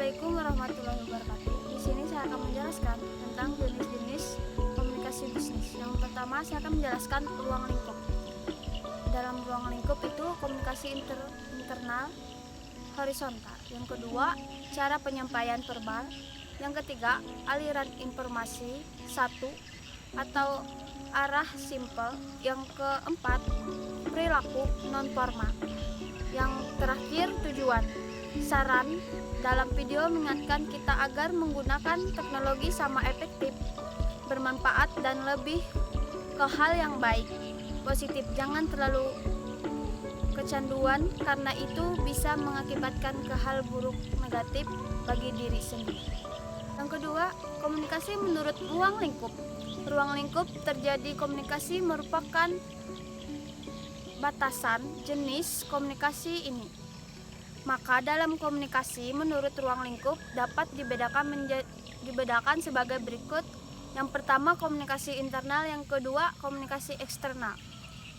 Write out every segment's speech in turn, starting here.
Assalamualaikum warahmatullahi wabarakatuh. Di sini saya akan menjelaskan tentang jenis-jenis komunikasi bisnis. Yang pertama, saya akan menjelaskan ruang lingkup. Dalam ruang lingkup itu komunikasi internal horizontal. Yang kedua, cara penyampaian verbal. Yang ketiga, aliran informasi satu atau arah simpel. Yang keempat, perilaku non formal. Yang terakhir, tujuan. Saran dalam video mengingatkan kita agar menggunakan teknologi sama efektif, bermanfaat dan lebih ke hal yang baik, positif. Jangan terlalu kecanduan karena itu bisa mengakibatkan ke hal buruk negatif bagi diri sendiri. Yang kedua, komunikasi menurut ruang lingkup. Ruang lingkup terjadi komunikasi merupakan batasan jenis komunikasi ini. Maka dalam komunikasi menurut ruang lingkup dapat dibedakan sebagai berikut. Yang pertama, komunikasi internal. Yang kedua, komunikasi eksternal.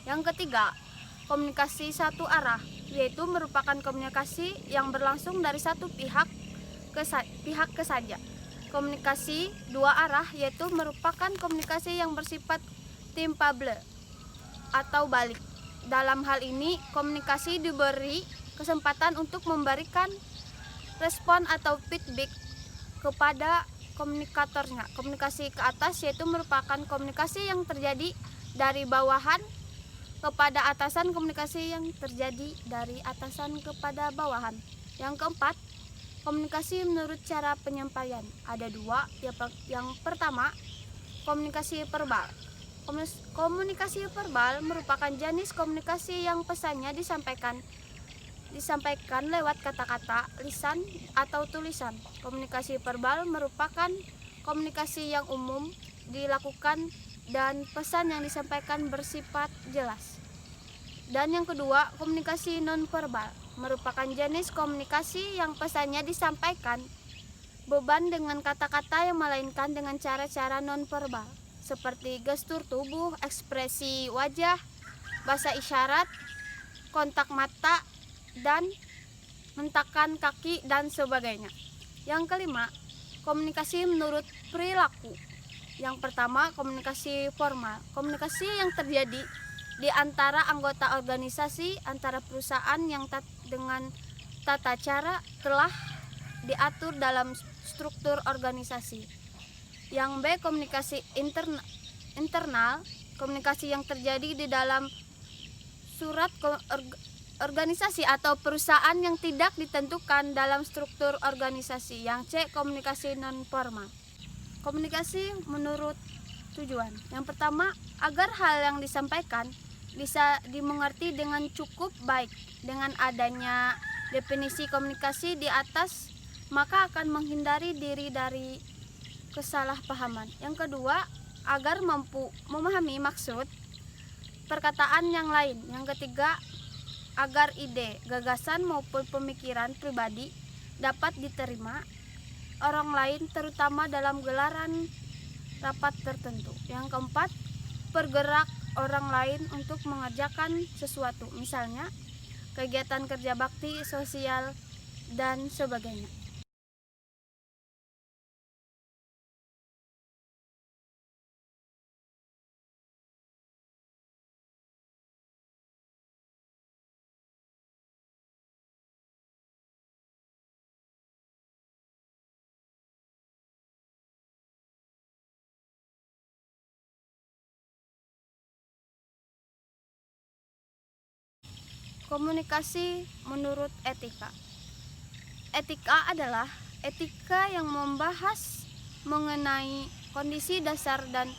Yang ketiga, komunikasi satu arah, yaitu merupakan komunikasi yang berlangsung dari satu pihak ke saja. Komunikasi dua arah, yaitu merupakan komunikasi yang bersifat timpable atau balik. Dalam hal ini, komunikasi diberi kesempatan untuk memberikan respon atau feedback kepada komunikatornya. Komunikasi ke atas yaitu merupakan komunikasi yang terjadi dari bawahan kepada atasan, komunikasi yang terjadi dari atasan kepada bawahan. Yang keempat, komunikasi menurut cara penyampaian. Ada dua. Yang pertama, komunikasi verbal. Komunikasi verbal merupakan jenis komunikasi yang pesannya disampaikan lewat kata-kata, lisan, atau tulisan. Komunikasi verbal merupakan komunikasi yang umum dilakukan dan pesan yang disampaikan bersifat jelas. Dan yang kedua, komunikasi non-verbal merupakan jenis komunikasi yang pesannya disampaikan beban dengan kata-kata yang melainkan dengan cara-cara non-verbal seperti gestur tubuh, ekspresi wajah, bahasa isyarat, kontak mata, dan hentakan kaki dan sebagainya. Yang kelima, komunikasi menurut perilaku. Yang pertama, komunikasi formal. Komunikasi yang terjadi di antara anggota organisasi, antara perusahaan yang dengan tata cara telah diatur dalam struktur organisasi. Yang B, komunikasi internal. Komunikasi yang terjadi di dalam surat organisasi atau perusahaan yang tidak ditentukan dalam struktur organisasi. Yang C, komunikasi non formal. Komunikasi menurut tujuan. Yang pertama, agar hal yang disampaikan bisa dimengerti dengan cukup baik. Dengan adanya definisi komunikasi di atas, maka akan menghindari diri dari kesalahpahaman. Yang kedua, agar mampu memahami maksud perkataan yang lain. Yang ketiga, agar ide, gagasan maupun pemikiran pribadi dapat diterima orang lain, terutama dalam gelaran rapat tertentu. Yang keempat, bergerak orang lain untuk mengerjakan sesuatu, misalnya kegiatan kerja bakti, sosial, dan sebagainya. Komunikasi menurut etika. Etika adalah etika yang membahas mengenai kondisi dasar dan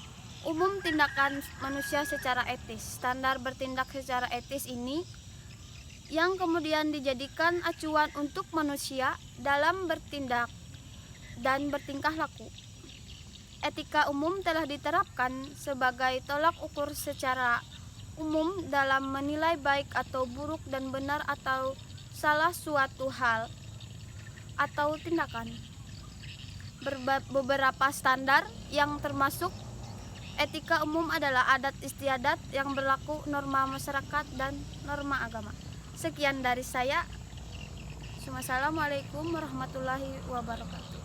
umum tindakan manusia secara etis. Standar bertindak secara etis ini yang kemudian dijadikan acuan untuk manusia dalam bertindak dan bertingkah laku. Etika umum telah diterapkan sebagai tolak ukur secara umum dalam menilai baik atau buruk dan benar atau salah suatu hal atau tindakan. Beberapa standar yang termasuk etika umum adalah adat istiadat yang berlaku, norma masyarakat, dan norma agama. Sekian dari saya. Wassalamualaikum warahmatullahi wabarakatuh.